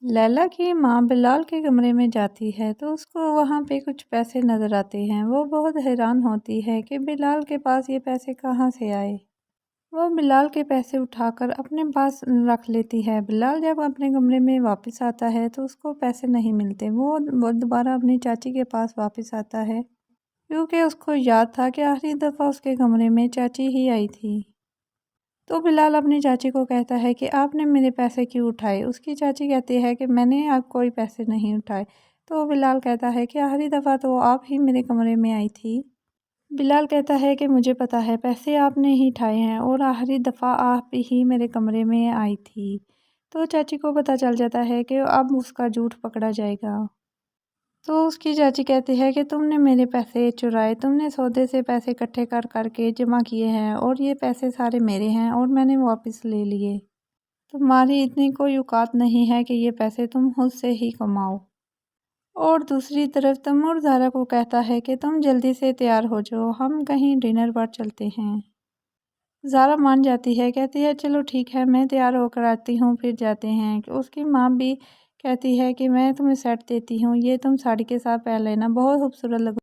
لیلا کی ماں بلال کے کمرے میں جاتی ہے تو اس کو وہاں پہ کچھ پیسے نظر آتے ہیں۔ وہ بہت حیران ہوتی ہے کہ بلال کے پاس یہ پیسے کہاں سے آئے۔ وہ بلال کے پیسے اٹھا کر اپنے پاس رکھ لیتی ہے۔ بلال جب اپنے کمرے میں واپس آتا ہے تو اس کو پیسے نہیں ملتے۔ وہ دوبارہ اپنی چاچی کے پاس واپس آتا ہے کیونکہ اس کو یاد تھا کہ آخری دفعہ اس کے کمرے میں چاچی ہی آئی تھی۔ تو بلال اپنی چاچی کو کہتا ہے کہ آپ نے میرے پیسے کیوں اٹھائے؟ اس کی چاچی کہتی ہے کہ میں نے اب کوئی پیسے نہیں اٹھائے۔ تو بلال کہتا ہے کہ آخری دفعہ تو آپ ہی میرے کمرے میں آئی تھی۔ بلال کہتا ہے کہ مجھے پتا ہے پیسے آپ نے ہی اٹھائے ہیں اور آخری دفعہ آپ ہی میرے کمرے میں آئی تھی۔ تو چاچی کو پتہ چل جاتا ہے کہ اب اس کا جھوٹ پکڑا جائے گا۔ تو اس کی چاچی کہتی ہے کہ تم نے میرے پیسے چرائے، تم نے سودے سے پیسے اکٹھے کر کر کے جمع کیے ہیں اور یہ پیسے سارے میرے ہیں اور میں نے واپس لے لیے۔ تمہاری اتنی کوئی اوقات نہیں ہے کہ یہ پیسے تم خود سے ہی کماؤ۔ اور دوسری طرف تیمور زہرا کو کہتا ہے کہ تم جلدی سے تیار ہو جاؤ، ہم کہیں ڈنر پر چلتے ہیں۔ زہرا مان جاتی ہے، کہتی ہے چلو ٹھیک ہے، میں تیار ہو کر آتی ہوں، پھر جاتے ہیں۔ اس کی ماں بھی کہتی ہے کہ میں تمہیں سیٹ دیتی ہوں، یہ تم ساڑی کے ساتھ پہن لینا، بہت خوبصورت لگو۔